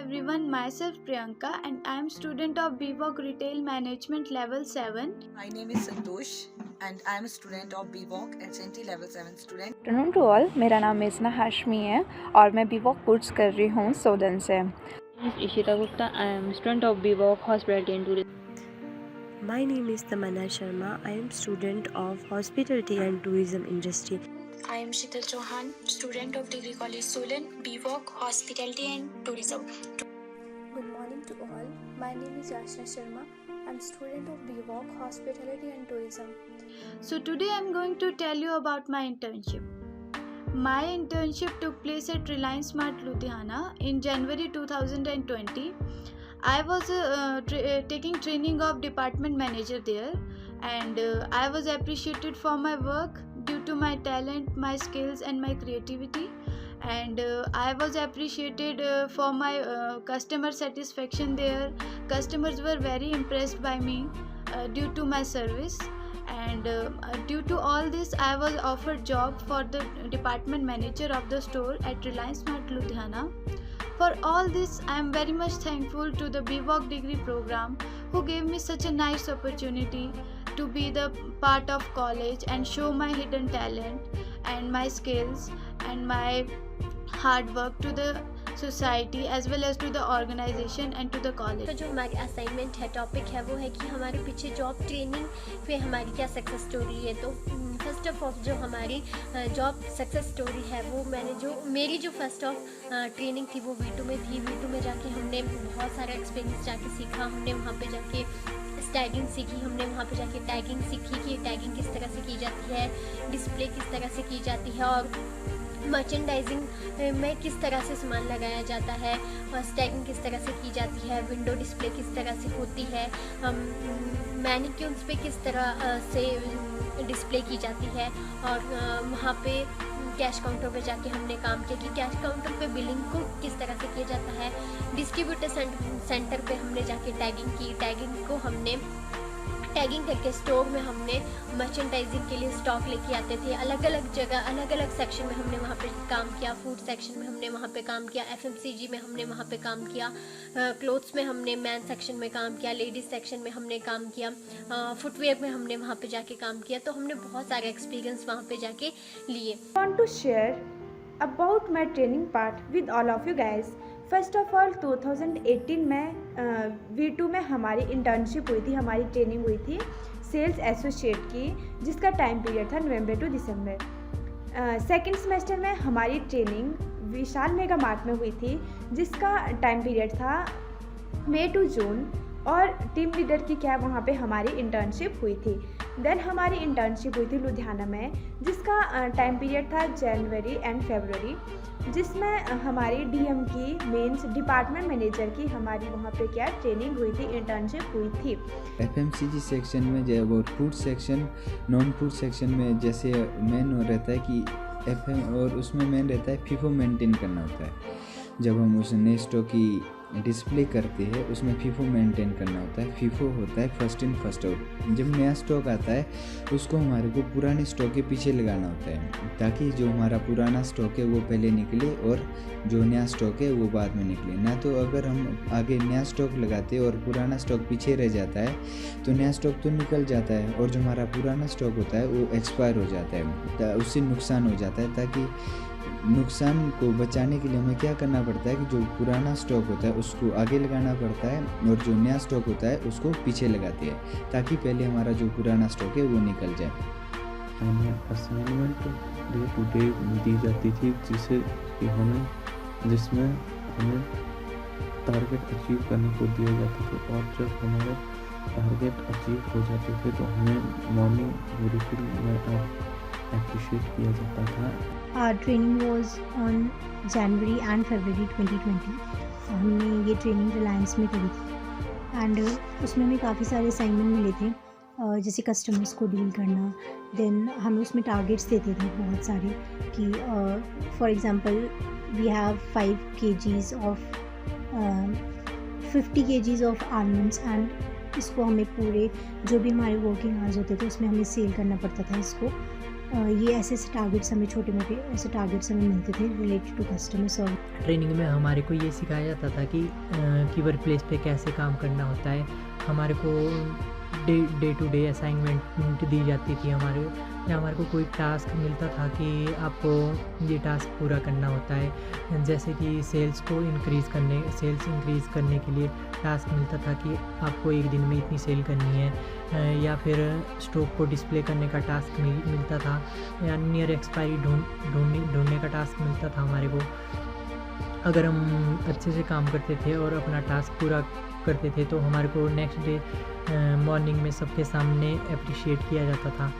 everyone, myself Priyanka and I am student of BVOC Retail Management Level 7. My name is Santosh and I am a student of BVOC HNT Level 7 student. Afternoon to all, मेरा नाम मेसना हाशमी है और मैं बीवॉक course कर रही हूँ सोडन से। Ishita Gupta. I am student of BVOC Hospitality and Tourism. My name is Tamanna Sharma. I am student of Hospitality and Tourism Industry. I am Shital Chauhan, student of Degree College Solan, BVOC Hospitality and Tourism. Good morning to all. My name is Yashna Sharma. I am student of BVOC Hospitality and Tourism. So today I am going to tell you about my internship. My internship took place at Reliance Smart Ludhiana in January 2020. I was taking training of department manager there, and I was appreciated for my work due to my talent, my skills and my creativity, and I was appreciated for my customer satisfaction there. Customers were very impressed by me due to my service, and due to all this I was offered job for the department manager of the store at Reliance Smart Ludhiana. For all this, I am very much thankful to the BVOC degree program who gave me such a nice opportunity to be the part of college and show my hidden talent and my skills and my hard work to the society as well as to the organization and to the college. तो जो हमारी assignment है, topic है, वो है कि हमारे पीछे जॉब ट्रेनिंग पे हमारी क्या सक्सेस स्टोरी है। तो फर्स्ट ऑफ ऑल जो हमारी जॉब सक्सेस स्टोरी है वो मेरी जो फर्स्ट ऑफ ट्रेनिंग थी वो V2 में थी। V2 में जाके हमने बहुत सारा एक्सपीरियंस जाके सीखा। हमने वहाँ पे जाके टैगिंग सीखी, हमने वहाँ पे जाके टैगिंग सीखी कि टैगिंग किस तरह से की जाती है, डिस्प्ले किस तरह से की जाती है और मर्चेंडाइजिंग में किस तरह से सामान लगाया जाता है और टैगिंग किस तरह से की जाती है, विंडो डिस्प्ले किस तरह से होती है, मैनिक्यून्स पे किस तरह से डिस्प्ले की जाती है और वहाँ पे कैश काउंटर पे जाके हमने काम किया कि कैश काउंटर पे बिलिंग को किस तरह से किया जाता है। डिस्ट्रीब्यूटर सेंटर पे हमने जाके टैगिंग की। टैगिंग को हमने टैगिंग करके स्टोर में हमने मर्चेंडाइजिंग के लिए स्टॉक लेके आते थे। अलग अलग जगह अलग अलग सेक्शन में हमने वहाँ पे काम किया। फूड सेक्शन में हमने वहाँ पे काम किया, FMCG में हमने वहाँ पे काम किया, क्लोथ्स में हमने मैन सेक्शन में काम किया, लेडीज सेक्शन में हमने काम किया, फुटवेयर में हमने वहाँ पे जाके काम किया। तो हमने बहुत सारे एक्सपीरियंस वहाँ पे जाके लिए। Want to share about my training part with all of you guys. First of all 2018 में V2 में हमारी इंटर्नशिप हुई थी, हमारी ट्रेनिंग हुई थी सेल्स एसोसिएट की, जिसका टाइम पीरियड था नवंबर टू दिसंबर। सेकंड सेमेस्टर में हमारी ट्रेनिंग विशाल मेगा मार्ट में हुई थी, जिसका टाइम पीरियड था मई टू जून और टीम लीडर की क्या वहाँ पे हमारी इंटर्नशिप हुई थी। देन हमारी इंटर्नशिप हुई थी लुधियाना में, जिसका टाइम पीरियड था जनवरी एंड फरवरी, जिसमें हमारी DM की मेंस डिपार्टमेंट मैनेजर की हमारी वहाँ पे क्या ट्रेनिंग हुई थी, इंटर्नशिप हुई थी। FMCG सेक्शन में जब और food section non food section में जैसे मेन रहता है कि FM और उसमें मेन रहता है FIFO मेंटेन करना होता है। जब हम उस नए स्टॉक की डिस्प्ले करते हैं उसमें FIFO मेंटेन करना होता है। FIFO होता है फर्स्ट इन फर्स्ट आउट। जब नया स्टॉक आता है उसको हमारे को पुराने स्टॉक के पीछे लगाना होता है, ताकि जो हमारा पुराना स्टॉक है वो पहले निकले और जो नया स्टॉक है वो बाद में निकले। ना तो अगर हम आगे नया स्टॉक लगाते हैं और पुराना स्टॉक पीछे रह जाता है तो नया स्टॉक तो निकल जाता है और जो हमारा पुराना स्टॉक होता है वो एक्सपायर हो जाता है, उससे नुकसान हो जाता है। ताकि नुकसान को बचाने के लिए हमें क्या करना पड़ता है कि जो पुराना स्टॉक होता है उसको आगे लगाना पड़ता है और जो नया स्टॉक होता है उसको पीछे लगाते हैं, ताकि पहले हमारा जो पुराना स्टॉक है वो निकल जाए। हमें असाइनमेंट डे टू डे दी जाती थी जिसमें हमें टारगेट अचीव करने को दिए जाते थे और जब हमारे टारगेट अचीव हो जाते थे तो हमें मॉर्निंग रिफिल में appreciate किया जाता था। Our training was on January and February 2020. हमने ये ट्रेनिंग रिलायंस में करी थी एंड उसमें हमें काफ़ी सारे असाइनमेंट मिले थे, जैसे कस्टमर्स को डील करना। देन हमें उसमें टारगेट्स देते थे बहुत सारे कि for example we have 5 kgs of 50 kgs of almonds and इसको हमें पूरे जो भी हमारे वर्किंग आवर्स होते थे उसमें हमें सेल करना पड़ता था इसको। ये ऐसे ऐसे टारगेट्स हमें छोटे मोटे ऐसे टारगेट्स हमें मिलते थे related to customer service. Training में हमारे को ये सिखाया जाता था कि वर्क प्लेस पे कैसे काम करना होता है। हमारे को डे टू डे असाइनमेंट दी जाती थी हमारे को कोई टास्क मिलता था कि आपको ये टास्क पूरा करना होता है। जैसे कि सेल्स इंक्रीज़ करने के लिए टास्क मिलता था कि आपको एक दिन में इतनी सेल करनी है, या फिर स्टॉक को डिस्प्ले करने का टास्क मिलता था, या नियर एक्सपायरी ढूंढने का टास्क मिलता था हमारे को। अगर हम अच्छे से काम करते थे और अपना टास्क पूरा करते थे तो हमारे को नेक्स्ट डे मॉर्निंग में सबके सामने अप्रिशिएट किया जाता था।